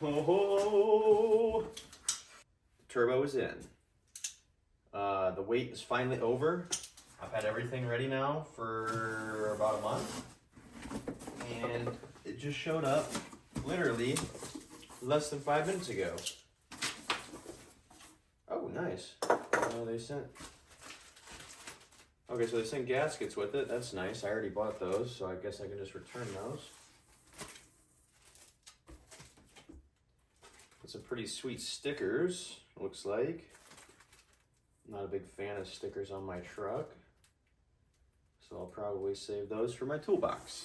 Oh, the turbo is in. The wait is finally over. I've had everything ready now for about a month. And it just showed up literally less than 5 minutes ago. Oh, nice. They sent... Okay, so they sent gaskets with it. That's nice. I already bought those, so I guess I can just return those. Got some pretty sweet stickers, looks like. Not a big fan of stickers on my truck, so I'll probably save those for my toolbox.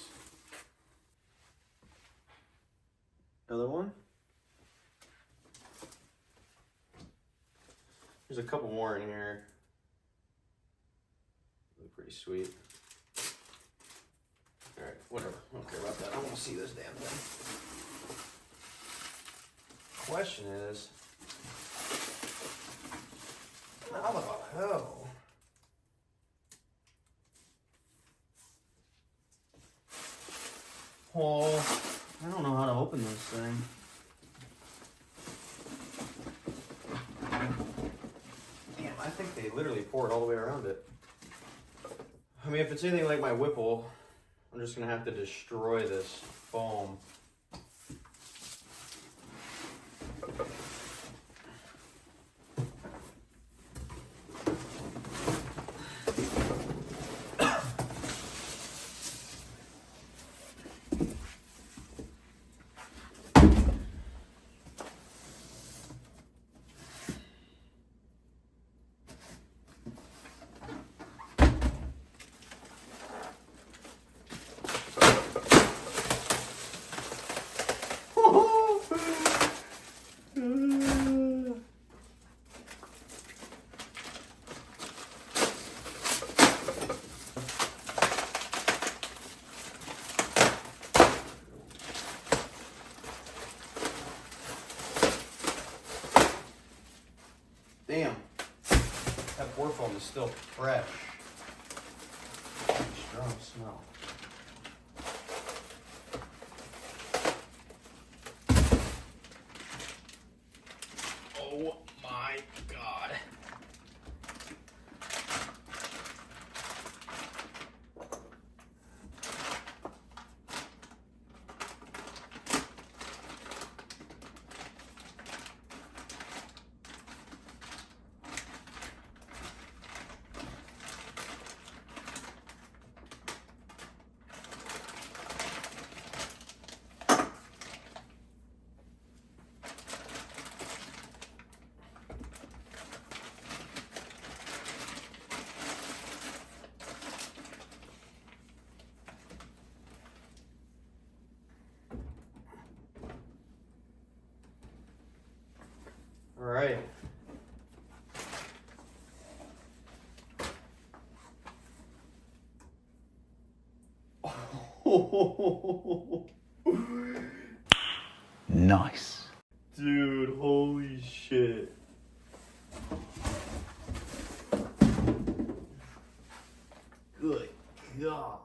Another one. There's a couple more in here. Look pretty sweet. All right, whatever. I don't care about that. I want to see this damn thing. Question is, how the hell? Oh, I don't know how to open this thing. Damn, I think they literally pour it all the way around it. I mean, if it's anything like my Whipple, I'm just gonna have to destroy this foam. Damn, that pour foam is still fresh. Strong smell. Oh my God. All right. Nice. Dude, holy shit. Good God.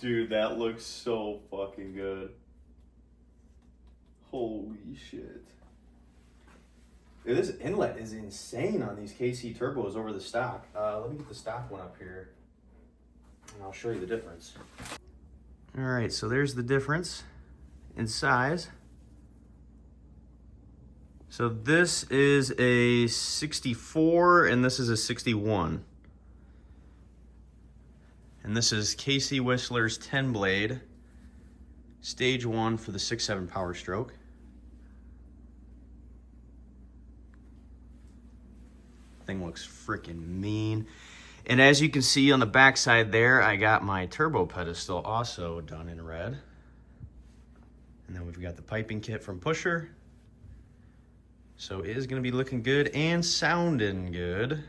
Dude, that looks so fucking good. Holy shit. Dude, this inlet is insane on these KC turbos over the stock. Let me get the stock one up here and I'll show you the difference. All right, so there's the difference in size. So this is a 64 and this is a 61. And this is KC Whistler's 10 blade, stage 1 for the 6.7 Powerstroke. Thing looks freaking mean. And as you can see on the back side there, I got my turbo pedestal also done in red. And then we've got the piping kit from Pusher. So it is gonna be looking good and sounding good.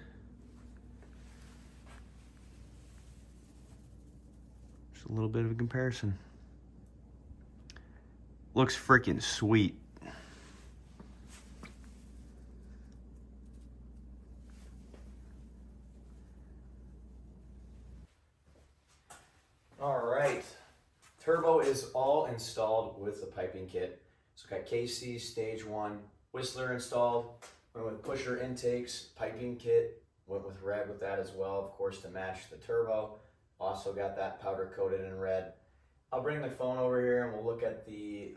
Just a little bit of a comparison. Looks freaking sweet. right, turbo is all installed with the piping kit. So got KC stage 1 Whistler installed, went with pusher intakes, piping kit, went with red with that as well, of course, to match the turbo. Also got that powder coated in red. I'll bring the phone over here and we'll look at the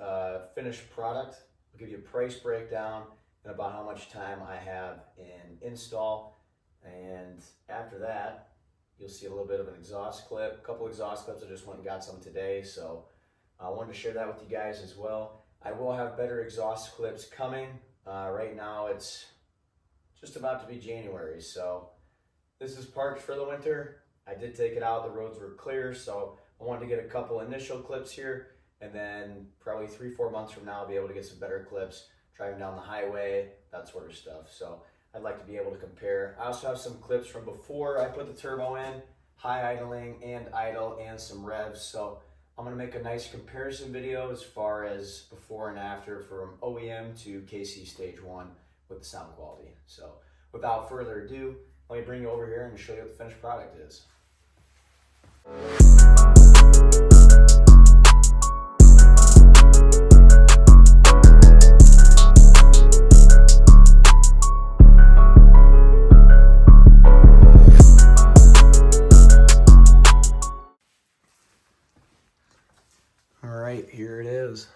finished product. I'll give you a price breakdown and about how much time I have in install. And after that, you'll see a little bit of an exhaust clip, a couple exhaust clips. I just went and got some today, so I wanted to share that with you guys as well. I will have better exhaust clips coming. Right now it's just about to be January, so this is parked for the winter. I did take it out, the roads were clear, so I wanted to get a couple initial clips here, and then probably 3-4 months from now I'll be able to get some better clips, driving down the highway, that sort of stuff. So I'd like to be able to compare. I also have some clips from before I put the turbo in, high idling and idle, and some revs. So I'm gonna make a nice comparison video as far as before and after from OEM to KC stage 1 with the sound quality. So without further ado, let me bring you over here and show you what the finished product is. All right, here it is.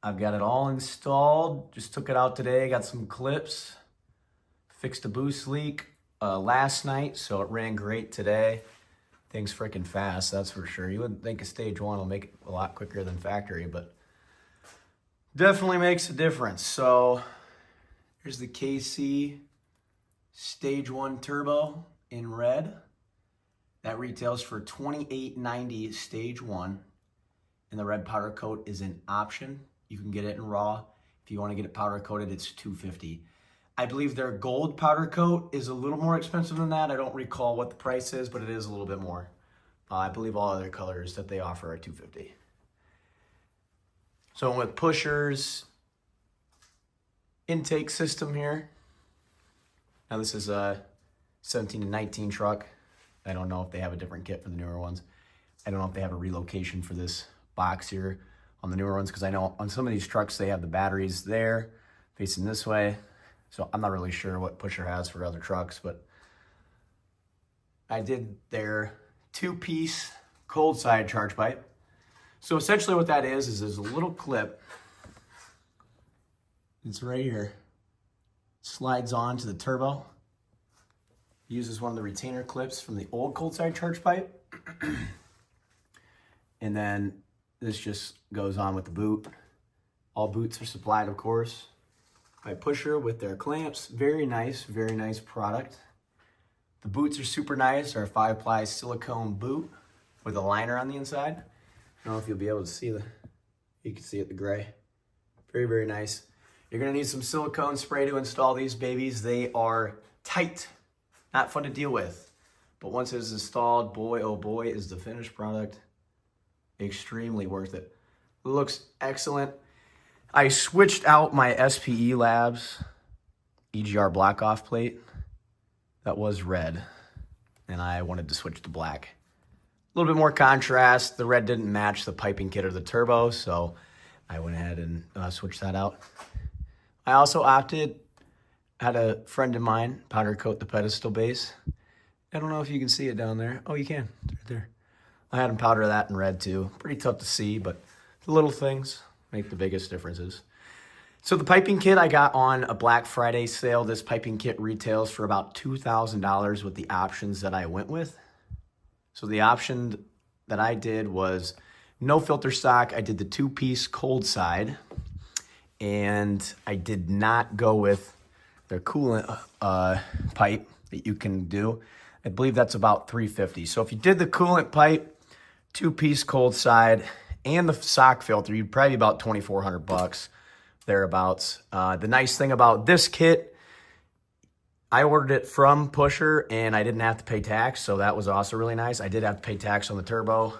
I've got it all installed. Just took it out today, got some clips, fixed a boost leak last night, so it ran great today. Thing's freaking fast, that's for sure. You wouldn't think a stage 1 will make it a lot quicker than factory, but definitely makes a difference. So here's the KC stage 1 turbo in red. That retails for $28.90 stage 1, and the red powder coat is an option. You can get it in raw. If you want to get it powder coated, it's $250. I believe their gold powder coat is a little more expensive than that. I don't recall what the price is, but it is a little bit more. I believe all other colors that they offer are $250. So with pushers, intake system here. Now this is a 17 to 19 truck. I don't know if they have a different kit for the newer ones. I don't know if they have a relocation for this box here on the newer ones, because I know on some of these trucks they have the batteries there facing this way. So I'm not really sure what pusher has for other trucks, but I did their 2-piece cold side charge pipe. So essentially what that is there's a little clip. It's right here. Slides on to the turbo. Uses one of the retainer clips from the old cold side charge pipe. And then this just goes on with the boot. All boots are supplied, of course, by Pusher with their clamps. Very nice product. The boots are super nice. They're a 5-ply silicone boot with a liner on the inside. I don't know if you'll be able to see you can see it, the gray. Very nice. You're gonna need some silicone spray to install these babies. They are tight. Not fun to deal with, but once it's installed, boy, oh boy, is the finished product extremely worth it. Looks excellent. I switched out my SPE Labs EGR block off plate. That was red, and I wanted to switch to black. A little bit more contrast. The red didn't match the piping kit or the turbo, so I went ahead and switched that out. I also had a friend of mine powder coat the pedestal base. I don't know if you can see it down there. Oh, you can. It's right there. I had him powder that in red too. Pretty tough to see, but the little things make the biggest differences. So the piping kit I got on a Black Friday sale. This piping kit retails for about $2,000 with the options that I went with. So the option that I did was no filter stock. I did the 2-piece cold side, and I did not go with their coolant pipe that you can do. I believe that's about $350. So if you did the coolant pipe, 2-piece cold side, and the sock filter, you'd probably be about $2,400 thereabouts. The nice thing about this kit, I ordered it from Pusher and I didn't have to pay tax, so that was also really nice. I did have to pay tax on the turbo,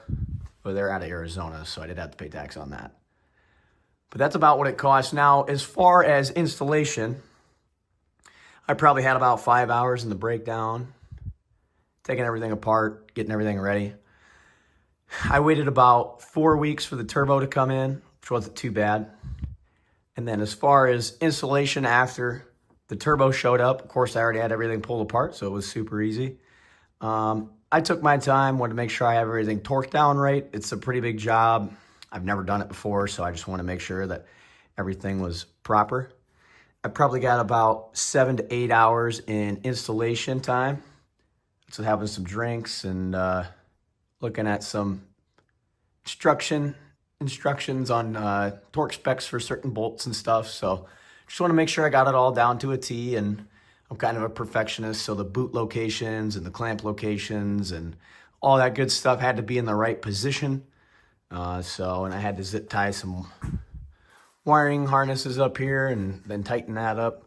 but they're out of Arizona, so I did have to pay tax on that. But that's about what it costs. Now, as far as installation, I probably had about 5 hours in the breakdown, taking everything apart, getting everything ready. I waited about 4 weeks for the turbo to come in, which wasn't too bad. And then as far as installation after the turbo showed up, of course, I already had everything pulled apart, so it was super easy. I took my time, wanted to make sure I have everything torqued down right. It's a pretty big job. I've never done it before, so I just want to make sure that everything was proper. I probably got about 7 to 8 hours in installation time. So having some drinks and looking at some instructions on torque specs for certain bolts and stuff. So just want to make sure I got it all down to a T, and I'm kind of a perfectionist, so the boot locations and the clamp locations and all that good stuff had to be in the right position. And I had to zip tie some wiring harnesses up here and then tighten that up.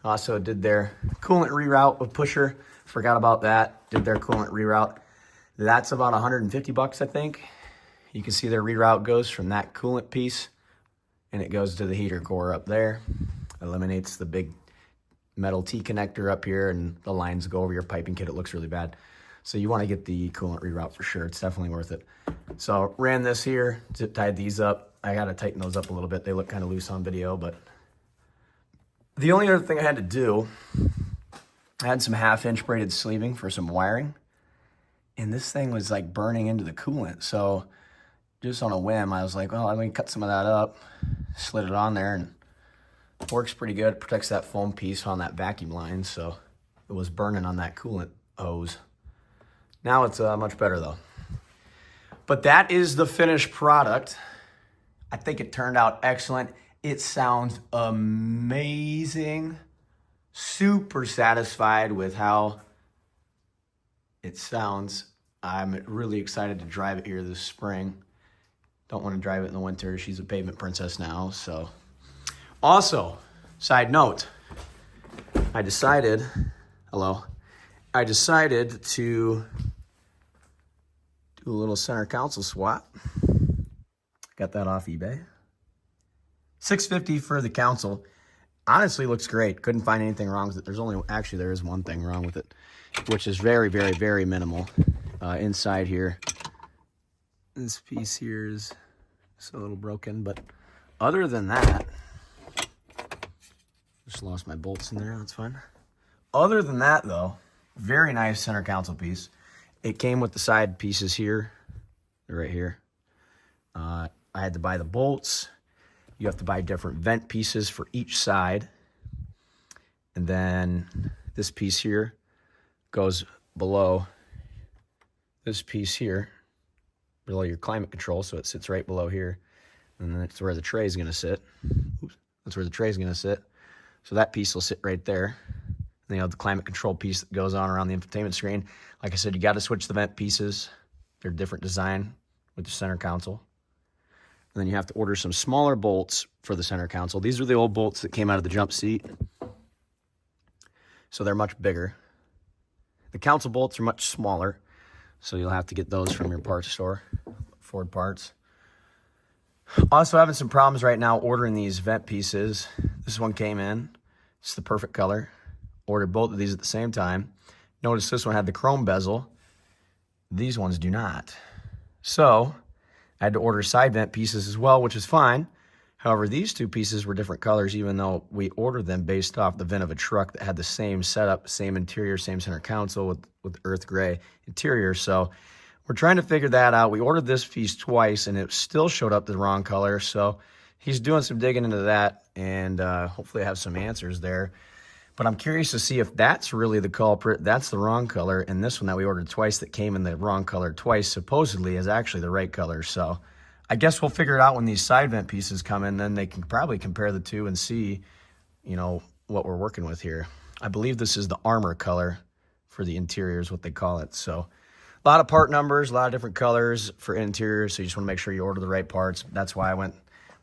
Also did their coolant reroute with pusher. Forgot about that. Did their coolant reroute. That's about 150 bucks, I think. You can see their reroute goes from that coolant piece and it goes to the heater core up there. Eliminates the big metal T connector up here, and the lines go over your piping kit. It looks really bad. So you want to get the coolant reroute for sure. It's definitely worth it. So ran this here, zip tied these up. I got to tighten those up a little bit. They look kind of loose on video, but the only other thing I had to do, I had some 1/2-inch braided sleeving for some wiring, and this thing was like burning into the coolant. So just on a whim, I was like, well, let me cut some of that up, slid it on there, and it works pretty good. It protects that foam piece on that vacuum line, so it was burning on that coolant hose. Now it's much better though. But that is the finished product. I think it turned out excellent. It sounds amazing. Super satisfied with how it sounds. I'm really excited to drive it here this spring. Don't want to drive it in the winter. She's a pavement princess now, so. Also, side note, I decided to do a little center console swap. Got that off eBay. $650 for the console. Honestly, looks great. Couldn't find anything wrong with it. There is one thing wrong with it, which is very, very, very minimal. Inside here, this piece here is just a little broken, but other than that, just lost my bolts in there. That's fine. Other than that, though, very nice center console piece. It came with the side pieces here, right here. I had to buy the bolts. You have to buy different vent pieces for each side. And then this piece here goes below this piece here, below your climate control, so it sits right below here. And that's where the tray is going to sit. Oops. That's where the tray is going to sit. So that piece will sit right there. And then you have the climate control piece that goes on around the infotainment screen. Like I said, you got to switch the vent pieces. They're different design with the center console. And then you have to order some smaller bolts for the center console. These are the old bolts that came out of the jump seat. So they're much bigger. The console bolts are much smaller. So you'll have to get those from your parts store, Ford Parts. Also having some problems right now ordering these vent pieces. This one came in. It's the perfect color. Ordered both of these at the same time. Notice this one had the chrome bezel. These ones do not. So I had to order side vent pieces as well, which is fine. However, these two pieces were different colors, even though we ordered them based off the VIN of a truck that had the same setup, same interior, same center console with earth gray interior. So we're trying to figure that out. We ordered this piece twice, and it still showed up the wrong color. So he's doing some digging into that, and hopefully I have some answers there. But I'm curious to see if that's really the culprit. That's the wrong color, and this one that we ordered twice that came in the wrong color twice supposedly is actually the right color. So I guess we'll figure it out when these side vent pieces come in. Then they can probably compare the two and see, you know, what we're working with here. I believe this is the armor color for the interior is what they call it. So a lot of part numbers, a lot of different colors for interiors. So you just want to make sure you order the right parts. That's why I went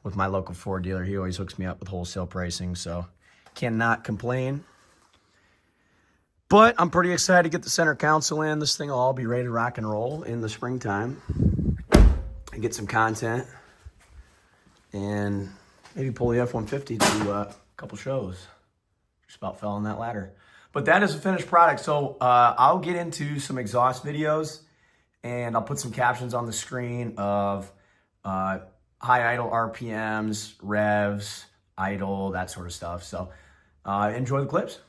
with my local Ford dealer. He always hooks me up with wholesale pricing. So cannot complain. But I'm pretty excited to get the center console in. This thing will all be ready to rock and roll in the springtime. And get some content. And maybe pull the F-150 to a couple shows. Just about fell on that ladder. But that is a finished product. So I'll get into some exhaust videos and I'll put some captions on the screen of high idle RPMs, revs, idle, that sort of stuff. So enjoy the clips.